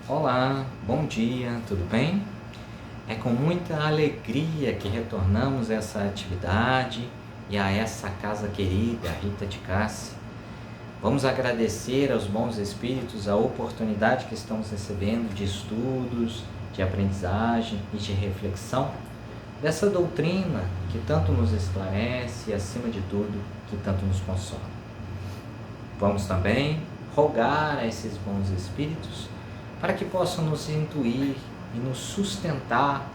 Olá, bom dia, tudo bem? É com muita alegria que retornamos a essa atividade e a essa casa querida, Rita de Cássia. Vamos agradecer aos bons espíritos a oportunidade que estamos recebendo de estudos, de aprendizagem e de reflexão dessa doutrina que tanto nos esclarece e, acima de tudo, que tanto nos consola. Vamos também rogar a esses bons espíritos para que possam nos intuir e nos sustentar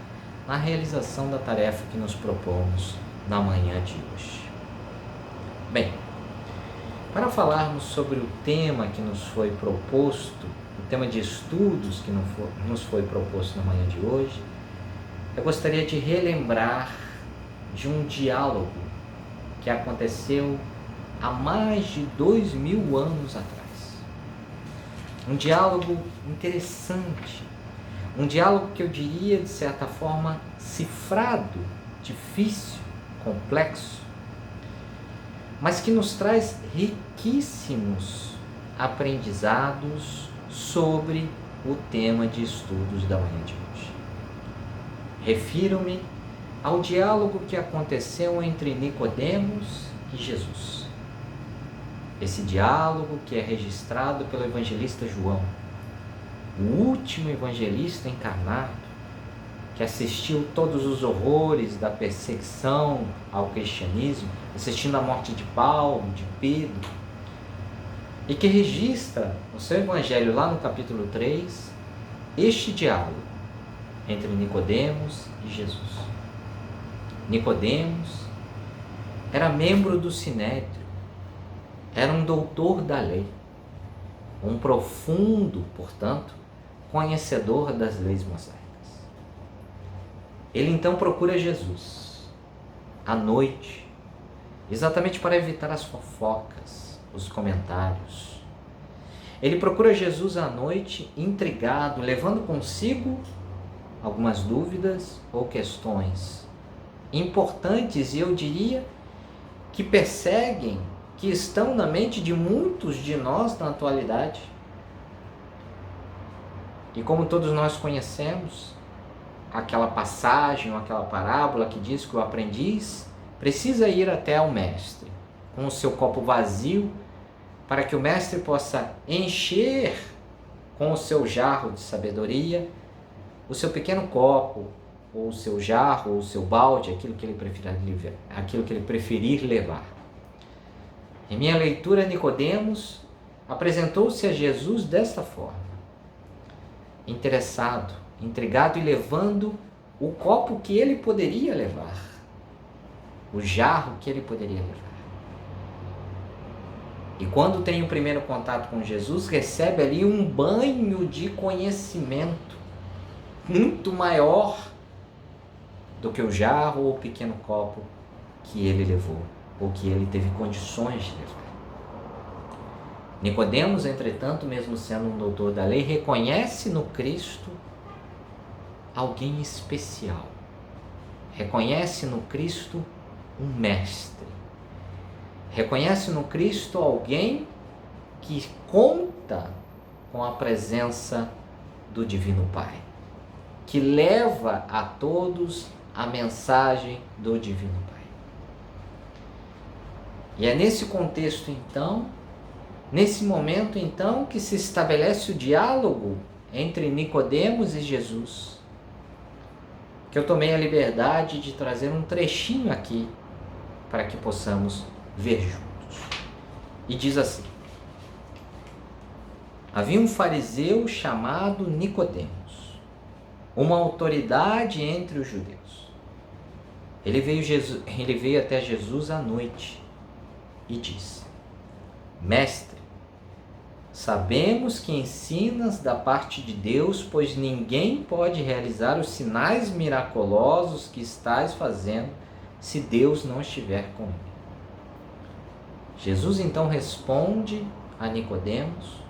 na realização da tarefa que nos propomos na manhã de hoje. Bem, para falarmos sobre o tema que nos foi proposto, o tema de estudos que nos foi proposto na manhã de hoje, eu gostaria de relembrar de um diálogo que aconteceu há mais de 2000 anos atrás. Um diálogo interessante, um diálogo que eu diria, de certa forma, cifrado, difícil, complexo, mas que nos traz riquíssimos aprendizados sobre o tema de estudos da manhã de hoje. Refiro-me ao diálogo que aconteceu entre Nicodemos e Jesus. Esse diálogo que é registrado pelo evangelista João, o último evangelista encarnado, que assistiu todos os horrores da perseguição ao cristianismo, assistindo à morte de Paulo, de Pedro, e que registra no seu evangelho, lá no capítulo 3, este diálogo entre Nicodemos e Jesus. Nicodemos era membro do Sinédrio, era um doutor da lei, um profundo, portanto, conhecedor das leis mosaicas. Ele então procura Jesus à noite, exatamente para evitar as fofocas, os comentários. Ele procura Jesus à noite, intrigado, levando consigo algumas dúvidas ou questões importantes, e eu diria que perseguem, que estão na mente de muitos de nós na atualidade. E como todos nós conhecemos, aquela passagem ou aquela parábola que diz que o aprendiz precisa ir até o mestre com o seu copo vazio, para que o mestre possa encher com o seu jarro de sabedoria o seu pequeno copo, ou o seu jarro, ou o seu balde, aquilo que ele preferir levar. Em minha leitura, Nicodemos apresentou-se a Jesus desta forma: interessado, intrigado e levando o copo que ele poderia levar, o jarro que ele poderia levar. E quando tem o primeiro contato com Jesus, recebe ali um banho de conhecimento muito maior do que o jarro ou o pequeno copo que ele levou, ou que ele teve condições de levar. Nicodemos, entretanto, mesmo sendo um doutor da lei, reconhece no Cristo alguém especial. Reconhece no Cristo um mestre. Reconhece no Cristo alguém que conta com a presença do Divino Pai, que leva a todos a mensagem do Divino Pai. E é nesse contexto, então, nesse momento, então, que se estabelece o diálogo entre Nicodemos e Jesus, que eu tomei a liberdade de trazer um trechinho aqui para que possamos ver juntos. E diz assim: havia um fariseu chamado Nicodemos, uma autoridade entre os judeus. Ele veio até Jesus à noite e disse: Mestre, sabemos que ensinas da parte de Deus, pois ninguém pode realizar os sinais miraculosos que estás fazendo se Deus não estiver com ele. Jesus então responde a Nicodemos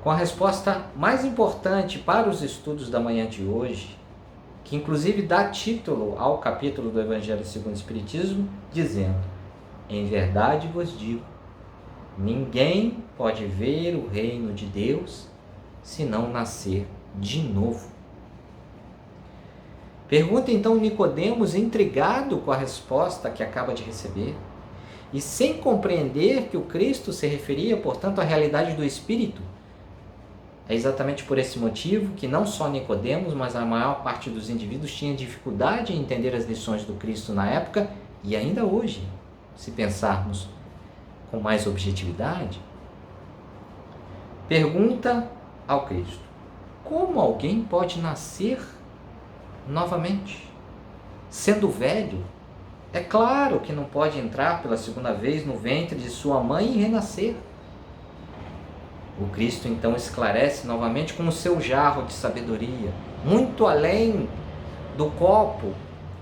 com a resposta mais importante para os estudos da manhã de hoje, que inclusive dá título ao capítulo do Evangelho segundo o Espiritismo, dizendo: em verdade vos digo, ninguém pode ver o reino de Deus se não nascer de novo. Pergunta então Nicodemos, intrigado com a resposta que acaba de receber, e sem compreender que o Cristo se referia, portanto, à realidade do Espírito. É exatamente por esse motivo que não só Nicodemos, mas a maior parte dos indivíduos tinha dificuldade em entender as lições do Cristo na época e ainda hoje, se pensarmos com mais objetividade. Pergunta ao Cristo: como alguém pode nascer novamente? Sendo velho, é claro que não pode entrar pela segunda vez no ventre de sua mãe e renascer. O Cristo então esclarece novamente com o seu jarro de sabedoria, muito além do copo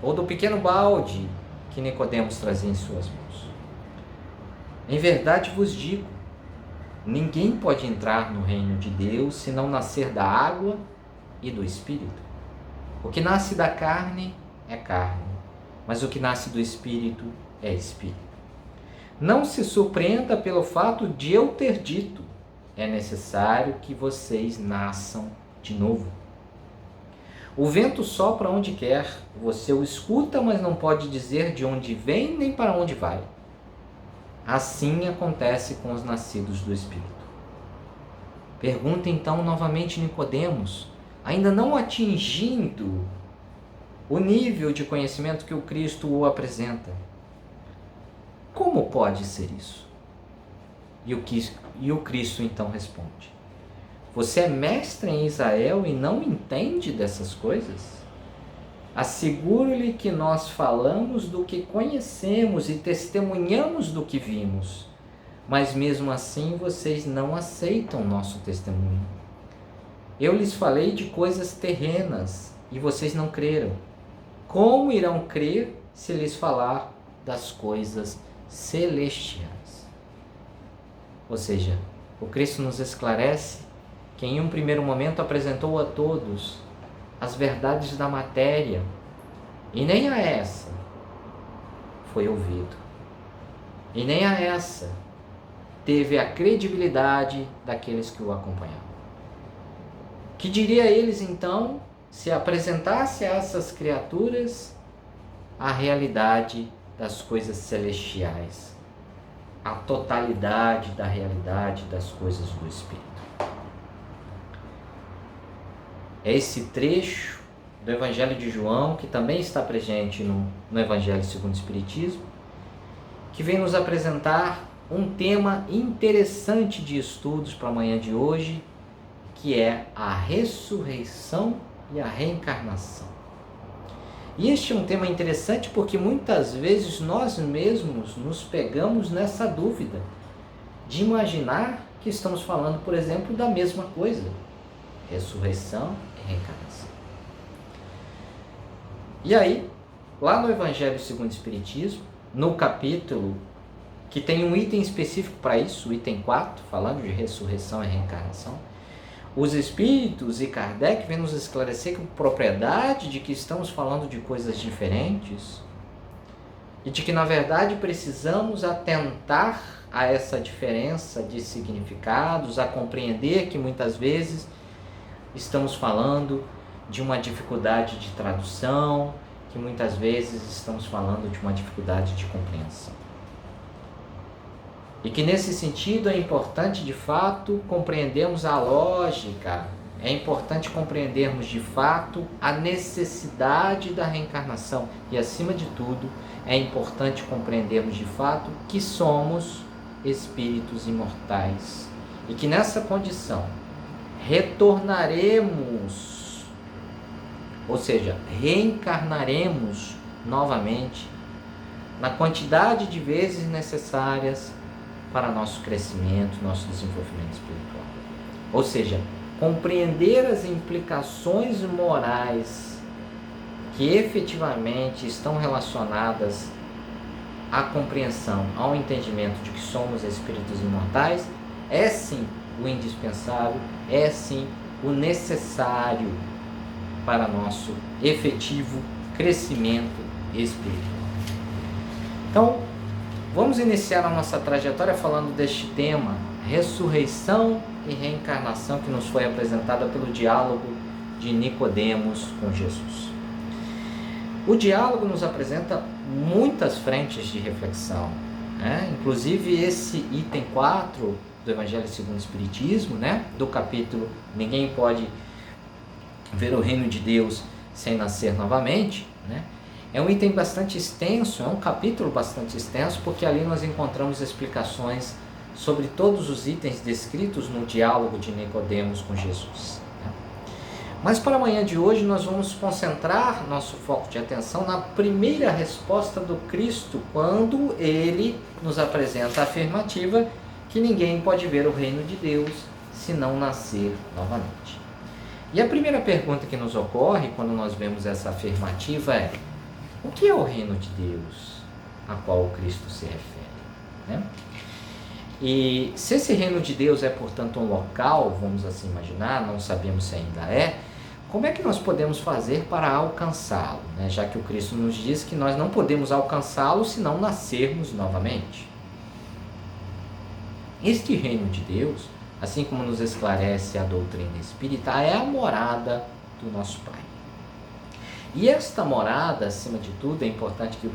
ou do pequeno balde que Nicodemos trazia em suas mãos. Em verdade vos digo, ninguém pode entrar no reino de Deus se não nascer da água e do Espírito. O que nasce da carne é carne, mas o que nasce do Espírito é Espírito. Não se surpreenda pelo fato de eu ter dito: é necessário que vocês nasçam de novo. O vento sopra onde quer, você o escuta, mas não pode dizer de onde vem nem para onde vai. Assim acontece com os nascidos do Espírito. Pergunta então novamente Nicodemos, ainda não atingindo o nível de conhecimento que o Cristo o apresenta: como pode ser isso? E o Cristo então responde: você é mestre em Israel e não entende dessas coisas? Asseguro-lhe que nós falamos do que conhecemos e testemunhamos do que vimos, mas mesmo assim vocês não aceitam nosso testemunho. Eu lhes falei de coisas terrenas e vocês não creram. Como irão crer se lhes falar das coisas celestiais? Ou seja, o Cristo nos esclarece que em um primeiro momento apresentou a todos as verdades da matéria, e nem a essa foi ouvido, e nem a essa teve a credibilidade daqueles que o acompanhavam. Que diria eles então se apresentasse a essas criaturas a realidade das coisas celestiais, a totalidade da realidade das coisas do Espírito? É esse trecho do Evangelho de João, que também está presente no Evangelho segundo o Espiritismo, que vem nos apresentar um tema interessante de estudos para a manhã de hoje, que é a ressurreição e a reencarnação. E este é um tema interessante porque muitas vezes nós mesmos nos pegamos nessa dúvida de imaginar que estamos falando, por exemplo, da mesma coisa: ressurreição e reencarnação. E aí, lá no Evangelho segundo o Espiritismo, no capítulo que tem um item específico para isso, o item 4, falando de ressurreição e reencarnação, os Espíritos e Kardec vêm nos esclarecer com propriedade de que estamos falando de coisas diferentes e de que, na verdade, precisamos atentar a essa diferença de significados, a compreender que muitas vezes estamos falando de uma dificuldade de tradução, que muitas vezes estamos falando de uma dificuldade de compreensão. E que nesse sentido é importante de fato compreendermos a lógica, é importante compreendermos de fato a necessidade da reencarnação e, acima de tudo, é importante compreendermos de fato que somos espíritos imortais e que nessa condição retornaremos, ou seja, reencarnaremos novamente na quantidade de vezes necessárias para nosso crescimento, nosso desenvolvimento espiritual. Ou seja, compreender as implicações morais que efetivamente estão relacionadas à compreensão, ao entendimento de que somos espíritos imortais, é sim o indispensável, é sim o necessário para nosso efetivo crescimento espiritual. Então, vamos iniciar a nossa trajetória falando deste tema, ressurreição e reencarnação que nos foi apresentada pelo diálogo de Nicodemos com Jesus. O diálogo nos apresenta muitas frentes de reflexão, né? Inclusive esse item 4 do Evangelho segundo o Espiritismo, né? Do capítulo Ninguém Pode Ver o Reino de Deus Sem Nascer Novamente, né? É um item bastante extenso, é um capítulo bastante extenso, porque ali nós encontramos explicações sobre todos os itens descritos no diálogo de Nicodemos com Jesus. Mas para amanhã de hoje nós vamos concentrar nosso foco de atenção na primeira resposta do Cristo, quando ele nos apresenta a afirmativa que ninguém pode ver o reino de Deus se não nascer novamente. E a primeira pergunta que nos ocorre quando nós vemos essa afirmativa é: o que é o reino de Deus a qual o Cristo se refere, né? E se esse reino de Deus é, portanto, um local, vamos assim imaginar, não sabemos se ainda é, como é que nós podemos fazer para alcançá-lo, né? Já que o Cristo nos diz que nós não podemos alcançá-lo se não nascermos novamente. Este reino de Deus, assim como nos esclarece a doutrina espírita, é a morada do nosso Pai. E esta morada, acima de tudo, é importante que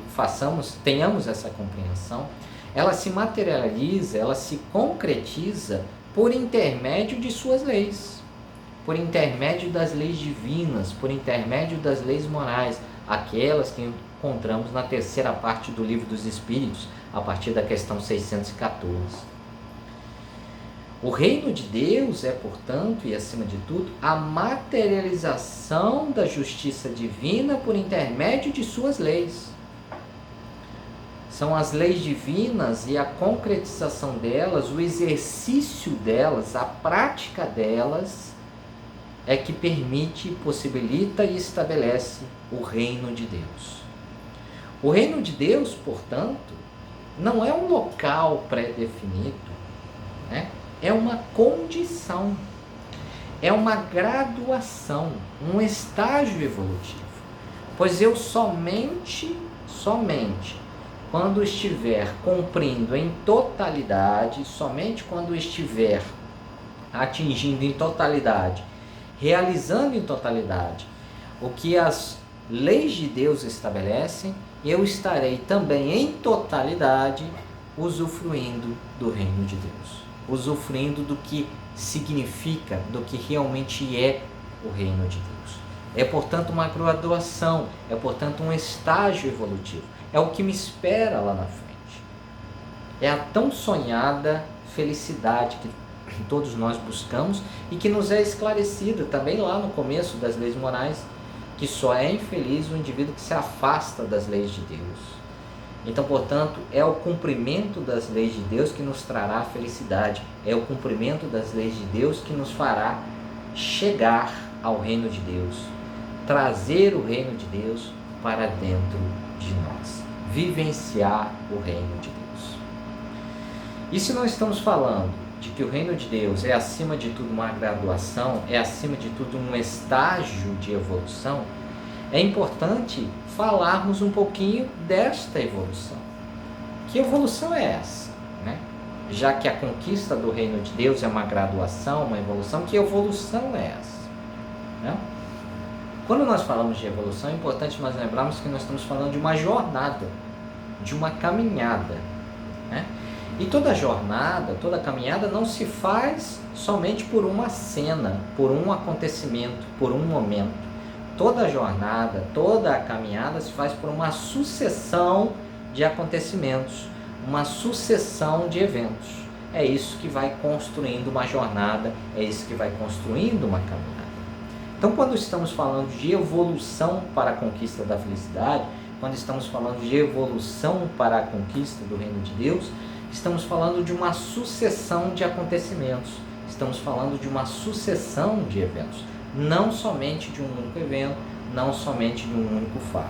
tenhamos essa compreensão, ela se materializa, ela se concretiza por intermédio de suas leis, por intermédio das leis divinas, por intermédio das leis morais, aquelas que encontramos na terceira parte do Livro dos Espíritos, a partir da questão 614. O reino de Deus é, portanto, e acima de tudo, a materialização da justiça divina por intermédio de suas leis. São as leis divinas e a concretização delas, o exercício delas, a prática delas, é que permite, possibilita e estabelece o reino de Deus. O reino de Deus, portanto, não é um local pré-definido, né? É uma condição, é uma graduação, um estágio evolutivo. Pois eu somente quando estiver cumprindo em totalidade, somente quando estiver atingindo em totalidade, realizando em totalidade o que as leis de Deus estabelecem, eu estarei também em totalidade usufruindo do reino de Deus, usufruindo do que significa, do que realmente é o reino de Deus. É, portanto, uma graduação, é, portanto, um estágio evolutivo. É o que me espera lá na frente. É a tão sonhada felicidade que todos nós buscamos e que nos é esclarecida também lá no começo das leis morais, que só é infeliz o indivíduo que se afasta das leis de Deus. Então, portanto, é o cumprimento das leis de Deus que nos trará a felicidade. É o cumprimento das leis de Deus que nos fará chegar ao reino de Deus, trazer o reino de Deus para dentro de nós, vivenciar o reino de Deus. E se nós estamos falando de que o reino de Deus é acima de tudo uma graduação, é acima de tudo um estágio de evolução, é importante falarmos um pouquinho desta evolução. Que evolução é essa, né? Já que a conquista do reino de Deus é uma graduação, uma evolução, que evolução é essa, né? Quando nós falamos de evolução, é importante nós lembrarmos que nós estamos falando de uma jornada, de uma caminhada, né? E toda jornada, toda caminhada não se faz somente por uma cena, por um acontecimento, por um momento. Toda jornada, toda a caminhada se faz por uma sucessão de acontecimentos, uma sucessão de eventos. É isso que vai construindo uma jornada, é isso que vai construindo uma caminhada. Então, quando estamos falando de evolução para a conquista da felicidade, quando estamos falando de evolução para a conquista do reino de Deus, estamos falando de uma sucessão de acontecimentos, estamos falando de uma sucessão de eventos, não somente de um único evento, não somente de um único fato.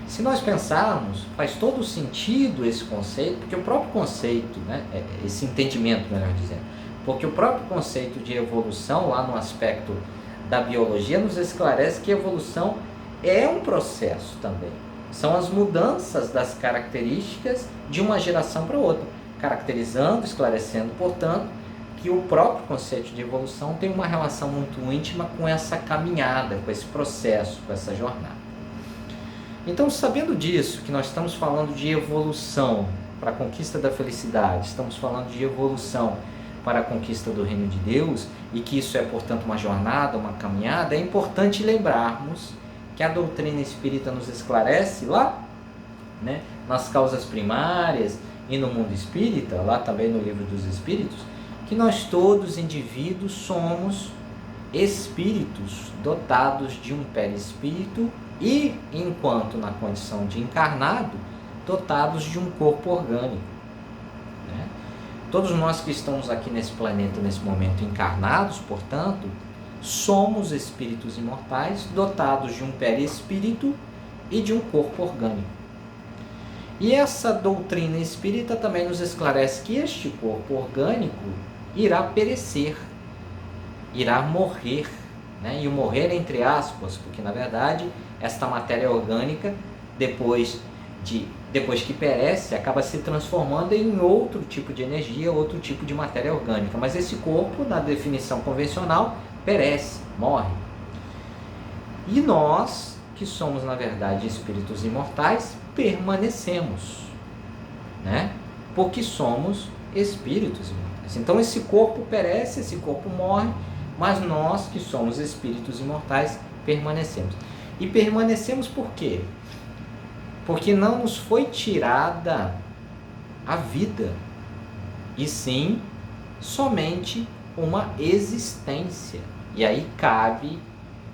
Se nós pensarmos, faz todo sentido esse conceito, porque o próprio conceito, né, esse entendimento, melhor dizendo, porque o próprio conceito de evolução, lá no aspecto da biologia, nos esclarece que evolução é um processo também. São as mudanças das características de uma geração para outra. caracterizando, esclarecendo, portanto, que o próprio conceito de evolução tem uma relação muito íntima com essa caminhada, com esse processo, com essa jornada. Então, sabendo disso, que nós estamos falando de evolução para a conquista da felicidade, estamos falando de evolução para a conquista do reino de Deus, e que isso é, portanto, uma jornada, uma caminhada, é importante lembrarmos que a doutrina espírita nos esclarece lá, né, nas causas primárias e no mundo espírita, lá também no Livro dos Espíritos, que nós todos, indivíduos, somos espíritos dotados de um perispírito e, enquanto na condição de encarnado, dotados de um corpo orgânico. Né? Todos nós que estamos aqui nesse planeta, nesse momento, encarnados, portanto, somos espíritos imortais dotados de um perispírito e de um corpo orgânico. E essa doutrina espírita também nos esclarece que este corpo orgânico irá perecer, irá morrer, né? E o morrer entre aspas, porque na verdade esta matéria orgânica, depois que perece, acaba se transformando em outro tipo de energia, outro tipo de matéria orgânica. Mas esse corpo, na definição convencional, perece, morre. E nós, que somos na verdade espíritos imortais, permanecemos, né? Porque somos espíritos imortais. Então esse corpo perece, esse corpo morre, mas nós que somos espíritos imortais permanecemos. E permanecemos por quê? Porque não nos foi tirada a vida, e sim somente uma existência. E aí cabe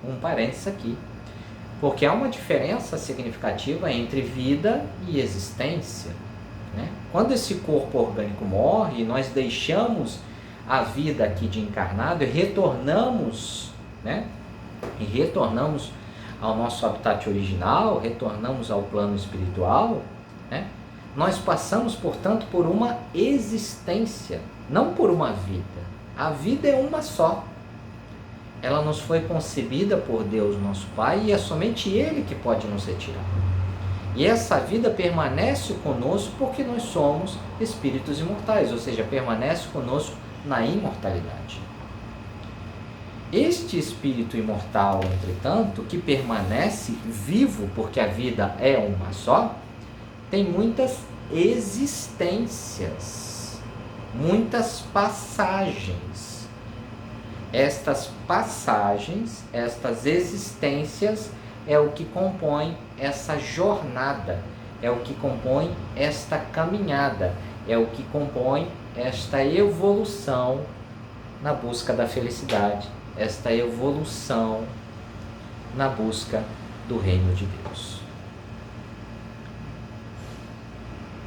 um parênteses aqui, porque há uma diferença significativa entre vida e existência. Né? Quando esse corpo orgânico morre, nós deixamos a vida aqui de encarnado e retornamos, né? E retornamos ao nosso habitat original, retornamos ao plano espiritual, né? Nós passamos, portanto, por uma existência, não por uma vida. A vida é uma só. Ela nos foi concebida por Deus, nosso Pai, e é somente Ele que pode nos retirar. E essa vida permanece conosco porque nós somos espíritos imortais, ou seja, permanece conosco na imortalidade. Este espírito imortal, entretanto, que permanece vivo porque a vida é uma só, tem muitas existências, muitas passagens. Estas passagens, estas existências, é o que compõe essa jornada, é o que compõe esta caminhada, é o que compõe esta evolução na busca da felicidade, esta evolução na busca do reino de Deus.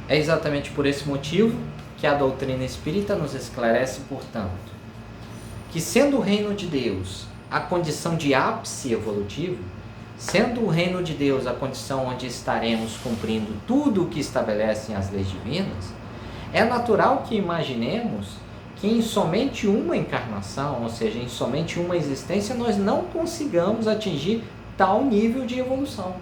É exatamente por esse motivo que a doutrina espírita nos esclarece, portanto, que sendo o reino de Deus a condição de ápice evolutivo, sendo o reino de Deus a condição onde estaremos cumprindo tudo o que estabelecem as leis divinas, é natural que imaginemos que em somente uma encarnação, ou seja, em somente uma existência, nós não consigamos atingir tal nível de evolução.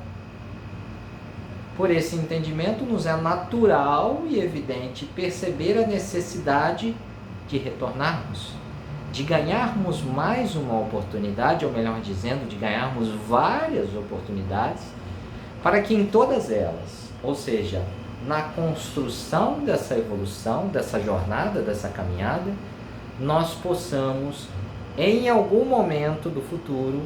Por esse entendimento, nos é natural e evidente perceber a necessidade de retornarmos, de ganharmos mais uma oportunidade, ou melhor dizendo, de ganharmos várias oportunidades, para que em todas elas, ou seja, na construção dessa evolução, dessa jornada, dessa caminhada, nós possamos, em algum momento do futuro,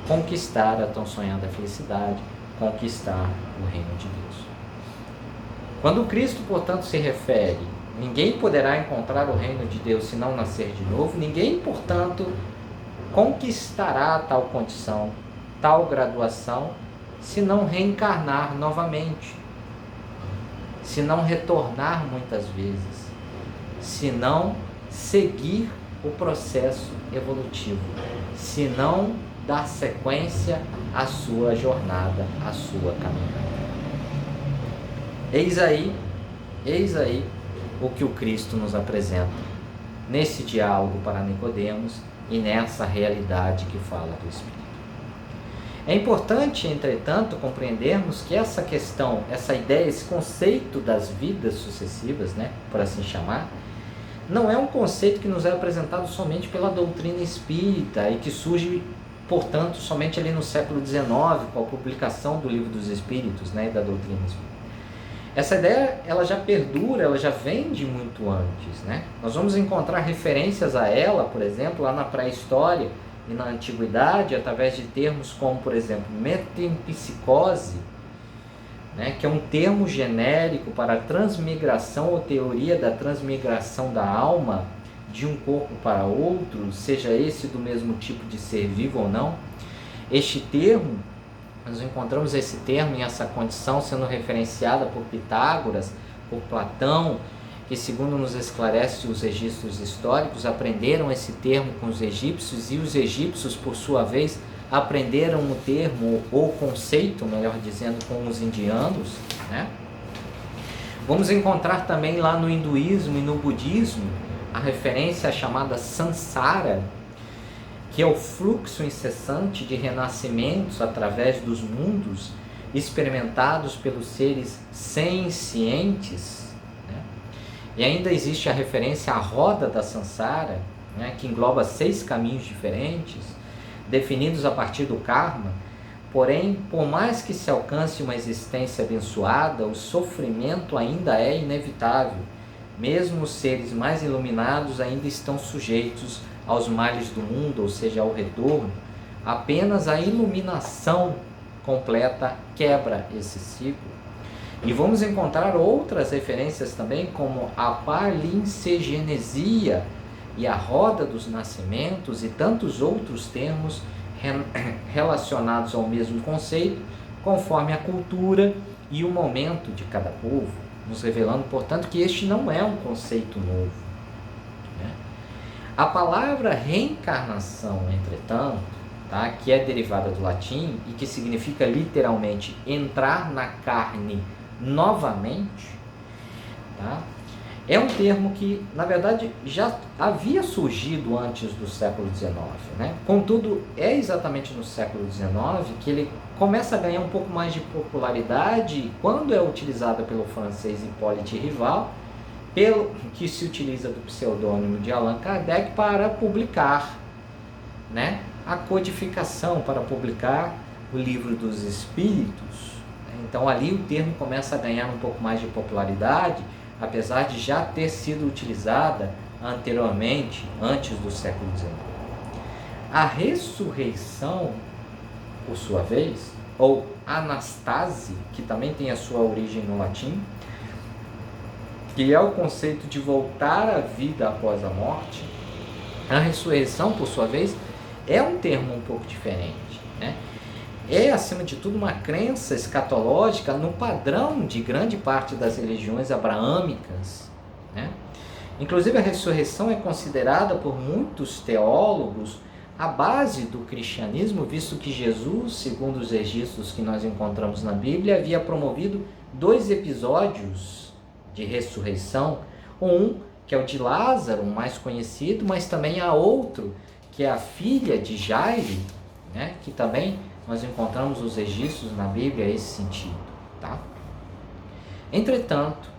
conquistar a tão sonhada felicidade, conquistar o reino de Deus. Quando Cristo, portanto, se refere, ninguém poderá encontrar o reino de Deus se não nascer de novo, ninguém, portanto, conquistará tal condição, tal graduação, se não reencarnar novamente, se não retornar muitas vezes, se não seguir o processo evolutivo, se não dar sequência à sua jornada, à sua caminhada. Eis aí o que o Cristo nos apresenta nesse diálogo para Nicodemos e nessa realidade que fala do Espírito. É importante, entretanto, compreendermos que essa questão, essa ideia, esse conceito das vidas sucessivas, né, por assim chamar, não é um conceito que nos é apresentado somente pela doutrina espírita e que surge, portanto, somente ali no século XIX, com a publicação do Livro dos Espíritos, né, e da doutrina espírita. Essa ideia, ela já perdura, ela já vem de muito antes, né? Nós vamos encontrar referências a ela, por exemplo, lá na pré-história e na antiguidade, através de termos como, por exemplo, metempsicose, né, que é um termo genérico para a transmigração ou teoria da transmigração da alma de um corpo para outro, seja esse do mesmo tipo de ser vivo ou não. Este termo, nós encontramos esse termo em essa condição sendo referenciada por Pitágoras, por Platão, que, segundo nos esclarece os registros históricos, aprenderam esse termo com os egípcios, e os egípcios, por sua vez, aprenderam o termo, ou conceito, melhor dizendo, com os indianos, né? Vamos encontrar também lá no hinduísmo e no budismo a referência à chamada samsara, que é o fluxo incessante de renascimentos através dos mundos experimentados pelos seres sencientes, né? E ainda existe a referência à roda da samsara, né, que engloba 6 caminhos diferentes, definidos a partir do karma. Porém, por mais que se alcance uma existência abençoada, o sofrimento ainda é inevitável. Mesmo os seres mais iluminados ainda estão sujeitos aos males do mundo, ou seja, ao retorno. Apenas a iluminação completa quebra esse ciclo. E vamos encontrar outras referências também, como a palincegenesia e a roda dos nascimentos e tantos outros termos relacionados ao mesmo conceito, conforme a cultura e o momento de cada povo, nos revelando, portanto, que este não é um conceito novo, né? A palavra reencarnação, entretanto, tá, que é derivada do latim e que significa literalmente entrar na carne novamente, tá, é um termo que, na verdade, já havia surgido antes do século XIX, né? Contudo, é exatamente no século XIX que ele começa a ganhar um pouco mais de popularidade quando é utilizada pelo francês Hippolyte Rival, pelo que se utiliza do pseudônimo de Allan Kardec para publicar, né, a codificação, para publicar o Livro dos Espíritos. Então ali o termo começa a ganhar um pouco mais de popularidade, apesar de já ter sido utilizada anteriormente, antes do século XIX. A ressurreição, por sua vez, ou anastase, que também tem a sua origem no latim, que é o conceito de voltar à vida após a morte. A ressurreição, por sua vez, é um termo um pouco diferente, né? É, acima de tudo, uma crença escatológica no padrão de grande parte das religiões abraâmicas, né? Inclusive, a ressurreição é considerada por muitos teólogos a base do cristianismo, visto que Jesus, segundo os registros que nós encontramos na Bíblia, havia promovido 2 episódios de ressurreição, um que é o de Lázaro, o mais conhecido, mas também há outro, que é a filha de Jairo, né, que também nós encontramos os registros na Bíblia a esse sentido, tá? Entretanto,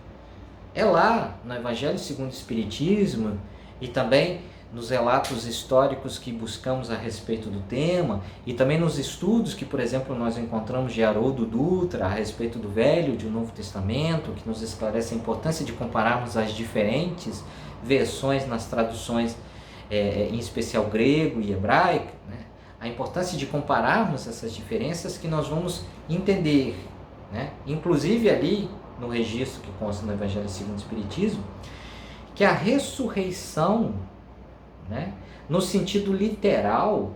é lá no Evangelho segundo o Espiritismo e também nos relatos históricos que buscamos a respeito do tema e também nos estudos que, por exemplo, nós encontramos de Haroldo Dutra a respeito do Velho e do Novo Testamento, que nos esclarece a importância de compararmos as diferentes versões nas traduções, em especial grego e hebraico, né? A importância de compararmos essas diferenças que nós vamos entender, né? Inclusive ali no registro que consta no Evangelho segundo o Espiritismo, que a ressurreição, né, no sentido literal,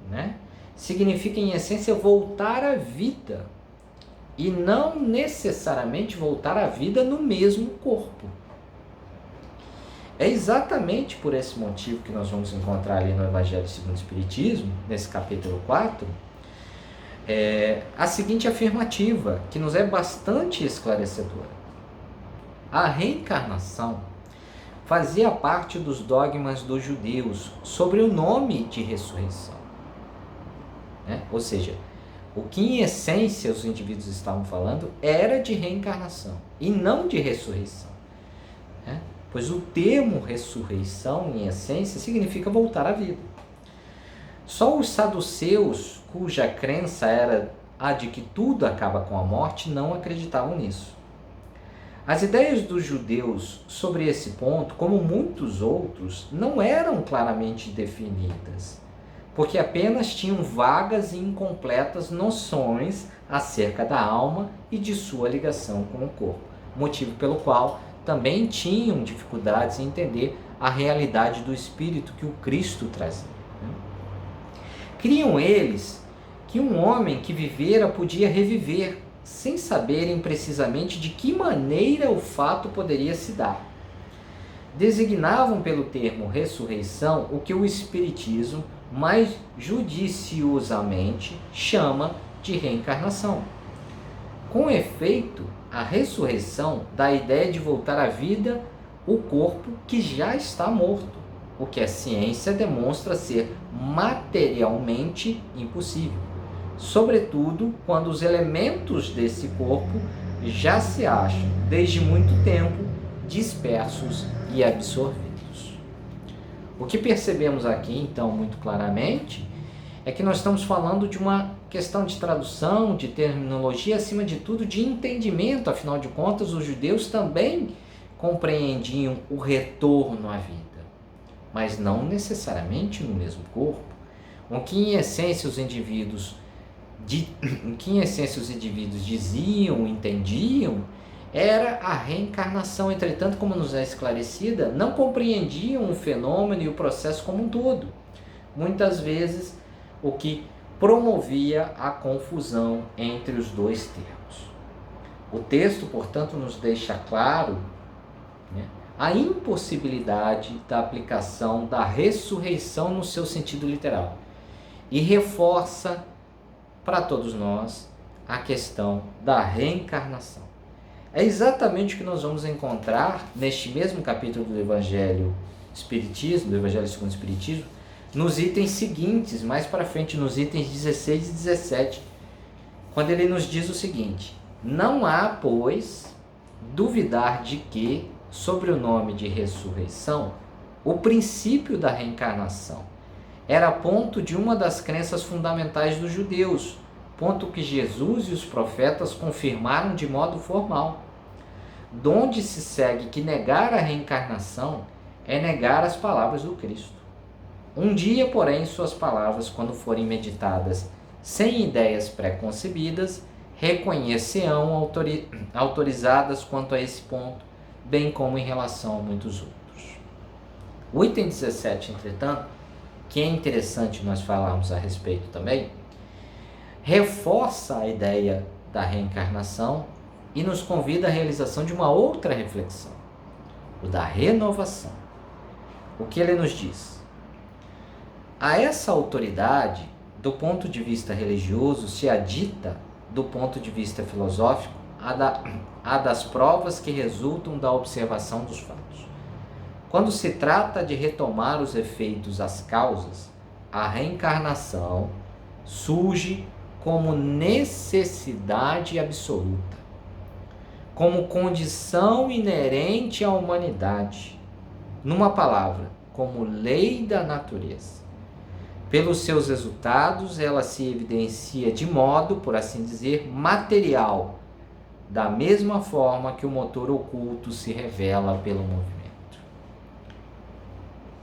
né, significa em essência voltar à vida e não necessariamente voltar à vida no mesmo corpo. É exatamente por esse motivo que nós vamos encontrar ali no Evangelho segundo o Espiritismo, nesse capítulo 4, a seguinte afirmativa, que nos é bastante esclarecedora. A reencarnação fazia parte dos dogmas dos judeus sobre o nome de ressurreição, né? Ou seja, O que em essência os indivíduos estavam falando era de reencarnação e não de ressurreição, né? Pois o termo ressurreição, em essência, significa voltar à vida. Só os saduceus, cuja crença era a de que tudo acaba com a morte, não acreditavam nisso. As ideias dos judeus sobre esse ponto, como muitos outros, não eram claramente definidas, porque apenas tinham vagas e incompletas noções acerca da alma e de sua ligação com o corpo, motivo pelo qual também tinham dificuldades em entender a realidade do espírito que o Cristo trazia. Criam eles que um homem que vivera podia reviver, sem saberem precisamente de que maneira o fato poderia se dar. Designavam pelo termo ressurreição o que o Espiritismo mais judiciosamente chama de reencarnação. Com efeito, a ressurreição dá a ideia de voltar à vida o corpo que já está morto, o que a ciência demonstra ser materialmente impossível, sobretudo quando os elementos desse corpo já se acham, desde muito tempo, dispersos e absorvidos. O que percebemos aqui, então, muito claramente, é que nós estamos falando de uma questão de tradução, de terminologia, acima de tudo, de entendimento. Afinal de contas, os judeus também compreendiam o retorno à vida, mas não necessariamente no mesmo corpo. O que em essência os indivíduos diziam, entendiam, era a reencarnação. Entretanto, como nos é esclarecida, não compreendiam o fenômeno e o processo como um todo. Muitas vezes, o que promovia a confusão entre os dois termos. O texto, portanto, nos deixa claro, né, a impossibilidade da aplicação da ressurreição no seu sentido literal e reforça para todos nós a questão da reencarnação. É exatamente o que nós vamos encontrar neste mesmo capítulo do Evangelho Espiritismo, do Evangelho segundo o Espiritismo, nos itens seguintes, mais para frente, nos itens 16 e 17, quando ele nos diz o seguinte: não há, pois, duvidar de que, sobre o nome de ressurreição, o princípio da reencarnação era ponto de uma das crenças fundamentais dos judeus, ponto que Jesus e os profetas confirmaram de modo formal, donde se segue que negar a reencarnação é negar as palavras do Cristo. Um dia, porém, suas palavras, quando forem meditadas sem ideias pré-concebidas, reconhecerão autorizadas quanto a esse ponto, bem como em relação a muitos outros. O item 17, entretanto, que é interessante nós falarmos a respeito também, reforça a ideia da reencarnação e nos convida à realização de uma outra reflexão, o da renovação. O que ele nos diz? A essa autoridade, do ponto de vista religioso, se adita, do ponto de vista filosófico, a das provas que resultam da observação dos fatos. Quando se trata de retomar os efeitos às causas, a reencarnação surge como necessidade absoluta, como condição inerente à humanidade, numa palavra, como lei da natureza. Pelos seus resultados, ela se evidencia de modo, por assim dizer, material, da mesma forma que o motor oculto se revela pelo movimento.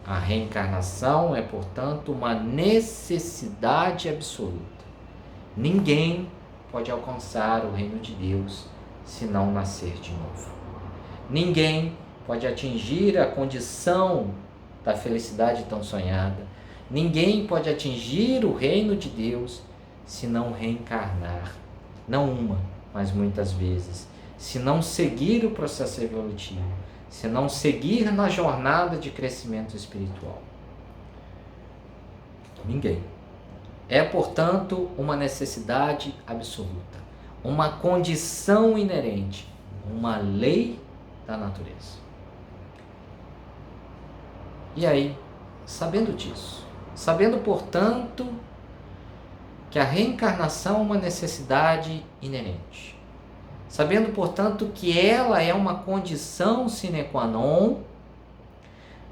A reencarnação é, portanto, uma necessidade absoluta. Ninguém pode alcançar o reino de Deus se não nascer de novo. Ninguém pode atingir a condição da felicidade tão sonhada. Ninguém pode atingir o reino de Deus se não reencarnar, não uma, mas muitas vezes, se não seguir o processo evolutivo, se não seguir na jornada de crescimento espiritual. Ninguém. É, portanto, uma necessidade absoluta, uma condição inerente, uma lei da natureza. E aí, sabendo disso, sabendo, portanto, que que a reencarnação é uma necessidade inerente. Sabendo, portanto, que ela é uma condição sine qua non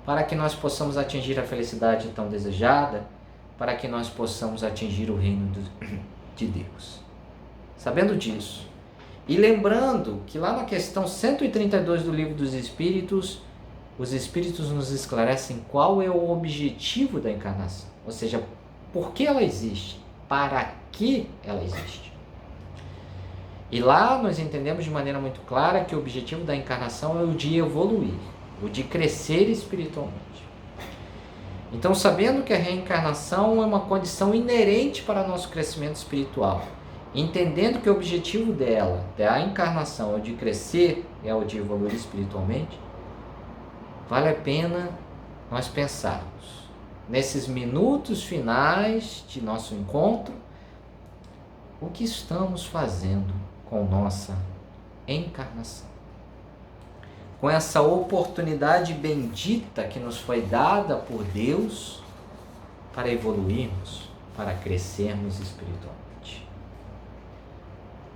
para que nós possamos atingir a felicidade tão desejada, para que nós possamos atingir o reino de Deus. Sabendo disso, e lembrando que lá na questão 132 do Livro dos Espíritos, os Espíritos nos esclarecem qual é o objetivo da encarnação, ou seja, por que ela existe, para que ela existe. E lá nós entendemos de maneira muito clara que o objetivo da encarnação é o de evoluir, o de crescer espiritualmente. Então, sabendo que a reencarnação é uma condição inerente para nosso crescimento espiritual, entendendo que o objetivo dela, da encarnação, é o de crescer, é o de evoluir espiritualmente, vale a pena nós pensarmos, nesses minutos finais de nosso encontro, o que estamos fazendo com nossa encarnação. Com essa oportunidade bendita que nos foi dada por Deus para evoluirmos, para crescermos espiritualmente.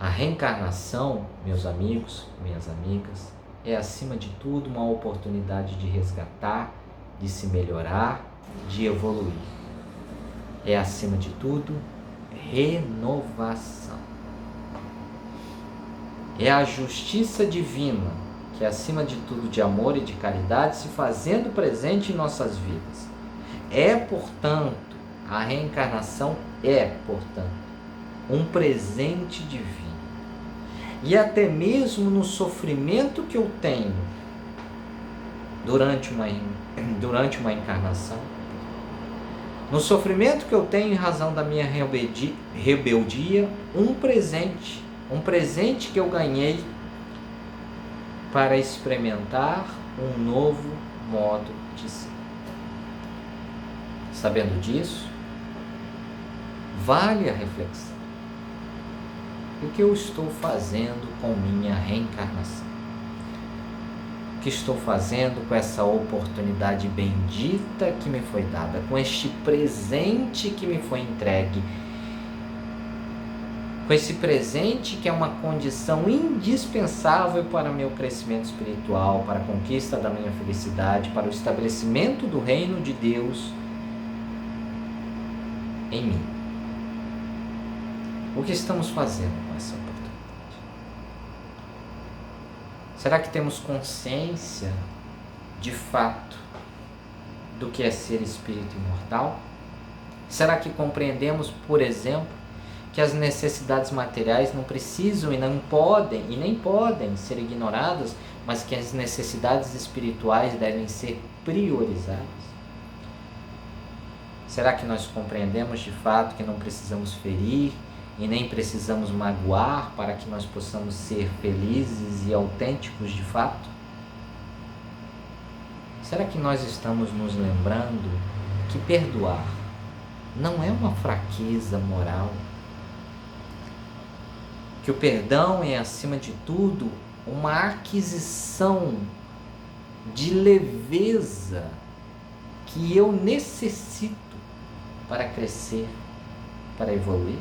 A reencarnação, meus amigos, minhas amigas, é acima de tudo uma oportunidade de resgatar, de se melhorar, de evoluir. É acima de tudo renovação. É a justiça divina que é acima de tudo de amor e de caridade se fazendo presente em nossas vidas. A reencarnação é, portanto, um presente divino. E até mesmo no sofrimento que eu tenho durante uma encarnação, no sofrimento que eu tenho em razão da minha rebeldia, um presente que eu ganhei para experimentar um novo modo de ser. Sabendo disso, vale a reflexão. O que eu estou fazendo com minha reencarnação? O que estou fazendo com essa oportunidade bendita que me foi dada, com este presente que me foi entregue, com esse presente que é uma condição indispensável para o meu crescimento espiritual, para a conquista da minha felicidade, para o estabelecimento do reino de Deus em mim. O que estamos fazendo com essa oportunidade? Será que temos consciência, de fato, do que é ser espírito imortal? Será que compreendemos, por exemplo, que as necessidades materiais não precisam e nem podem ser ignoradas, mas que as necessidades espirituais devem ser priorizadas? Será que nós compreendemos de fato que não precisamos ferir e nem precisamos magoar para que nós possamos ser felizes e autênticos de fato? Será que nós estamos nos lembrando que perdoar não é uma fraqueza moral? Que o perdão é, acima de tudo, uma aquisição de leveza que eu necessito para crescer, para evoluir?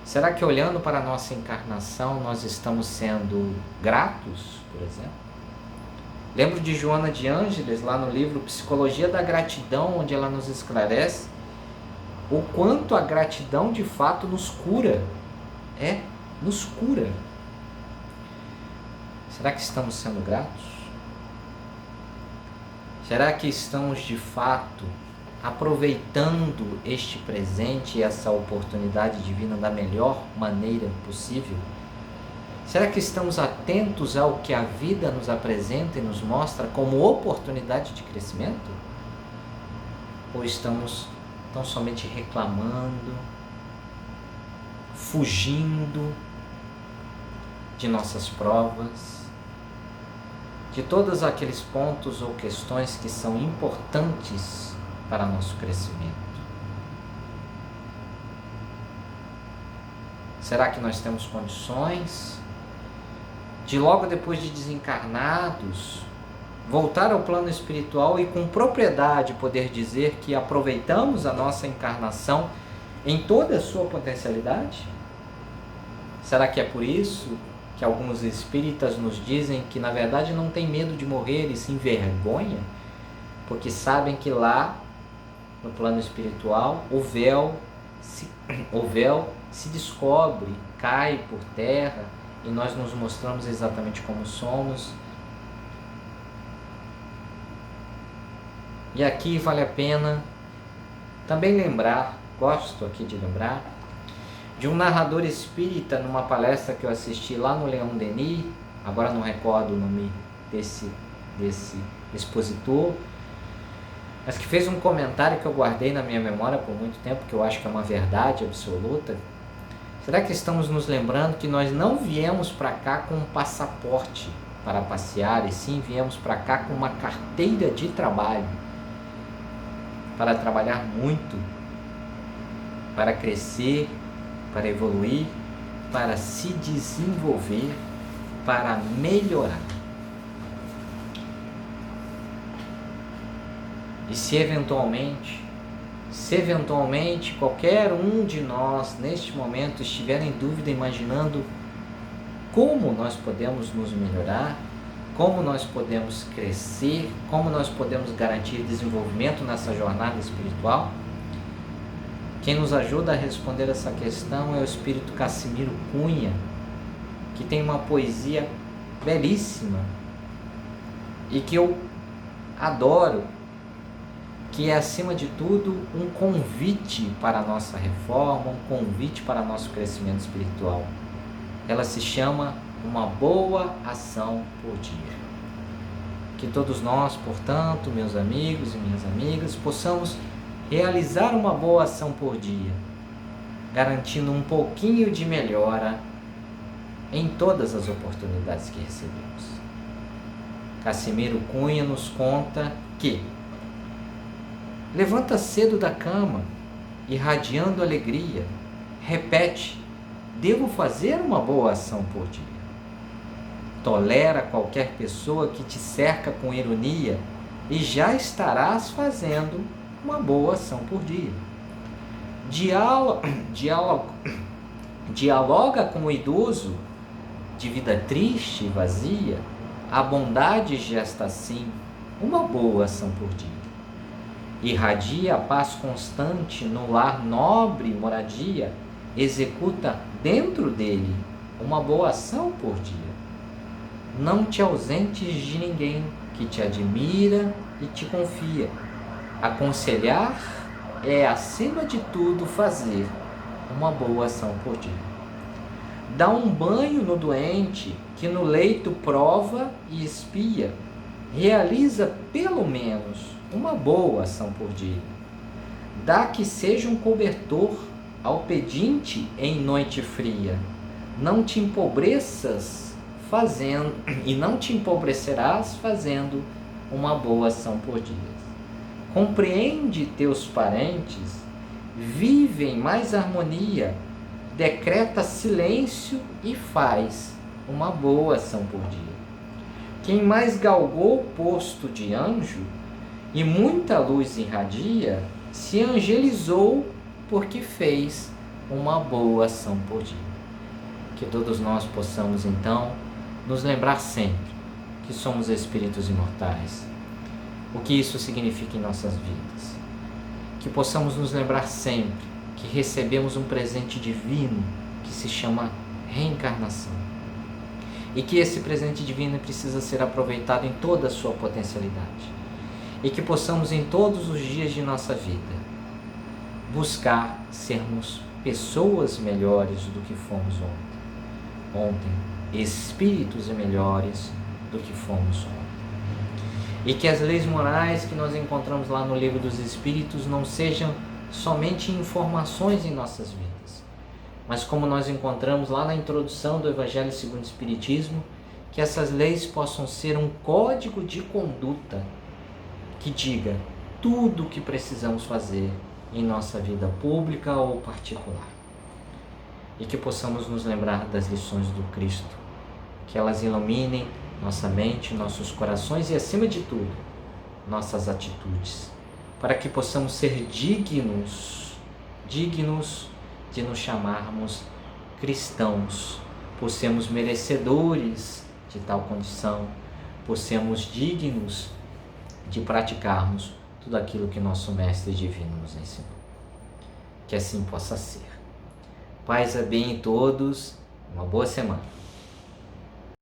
Será que olhando para a nossa encarnação nós estamos sendo gratos, por exemplo? Lembro de Joana de Ângeles, lá no livro Psicologia da Gratidão, onde ela nos esclarece o quanto a gratidão de fato nos cura. Nos cura. Será que estamos sendo gratos? Será que estamos de fato aproveitando este presente e essa oportunidade divina da melhor maneira possível? Será que estamos atentos ao que a vida nos apresenta e nos mostra como oportunidade de crescimento? Ou estamos tão somente reclamando, fugindo de nossas provas, de todos aqueles pontos ou questões que são importantes para nosso crescimento? Será que nós temos condições de, logo depois de desencarnados, voltar ao plano espiritual e com propriedade poder dizer que aproveitamos a nossa encarnação em toda a sua potencialidade? Será que é por isso que alguns espíritas nos dizem que na verdade não tem medo de morrer e se envergonha? Porque sabem que lá no plano espiritual o véu se descobre, cai por terra e nós nos mostramos exatamente como somos. E aqui vale a pena também lembrar, gosto aqui de lembrar, de um narrador espírita numa palestra que eu assisti lá no Leon Denis, agora não recordo o nome desse expositor, mas que fez um comentário que eu guardei na minha memória por muito tempo, que eu acho que é uma verdade absoluta. Será que estamos nos lembrando que nós não viemos para cá com um passaporte para passear, e sim viemos para cá com uma carteira de trabalho, para trabalhar muito, para crescer, para evoluir, para se desenvolver, para melhorar. E se eventualmente qualquer um de nós neste momento estiver em dúvida, imaginando como nós podemos nos melhorar, como nós podemos crescer, como nós podemos garantir desenvolvimento nessa jornada espiritual, quem nos ajuda a responder essa questão é o espírito Cassimiro Cunha, que tem uma poesia belíssima e que eu adoro, que é, acima de tudo, um convite para a nossa reforma, um convite para o nosso crescimento espiritual. Ela se chama Uma Boa Ação por Dia. Que todos nós, portanto, meus amigos e minhas amigas, possamos realizar uma boa ação por dia, garantindo um pouquinho de melhora em todas as oportunidades que recebemos. Cassimiro Cunha nos conta que levanta cedo da cama, irradiando alegria, repete: devo fazer uma boa ação por dia. Tolera qualquer pessoa que te cerca com ironia e já estarás fazendo uma boa ação por dia. Dialoga com o idoso de vida triste e vazia, a bondade gesta assim uma boa ação por dia. Irradia a paz constante no lar nobre moradia, executa dentro dele uma boa ação por dia. Não te ausentes de ninguém que te admira e te confia. Aconselhar é, acima de tudo, fazer uma boa ação por dia. Dá um banho no doente que no leito prova e espia. Realiza pelo menos uma boa ação por dia. Dá que seja um cobertor ao pedinte em noite fria. Não te empobreças fazendo, e não te empobrecerás fazendo uma boa ação por dia. Compreende teus parentes, vive em mais harmonia, decreta silêncio e faz uma boa ação por dia. Quem mais galgou o posto de anjo e muita luz irradia, se angelizou porque fez uma boa ação por dia. Que todos nós possamos então nos lembrar sempre que somos espíritos imortais. O que isso significa em nossas vidas? Que possamos nos lembrar sempre que recebemos um presente divino que se chama reencarnação. E que esse presente divino precisa ser aproveitado em toda a sua potencialidade. E que possamos em todos os dias de nossa vida buscar sermos pessoas melhores do que fomos ontem, espíritos melhores do que fomos ontem. E que as leis morais que nós encontramos lá no Livro dos Espíritos não sejam somente informações em nossas vidas, mas como nós encontramos lá na introdução do Evangelho segundo o Espiritismo, que essas leis possam ser um código de conduta que diga tudo o que precisamos fazer em nossa vida pública ou particular. E que possamos nos lembrar das lições do Cristo, que elas iluminem nossa mente, nossos corações e, acima de tudo, nossas atitudes, para que possamos ser dignos de nos chamarmos cristãos, por sermos merecedores de tal condição, por sermos dignos de praticarmos tudo aquilo que nosso Mestre Divino nos ensinou. Que assim possa ser. Paz e bem em todos, uma boa semana.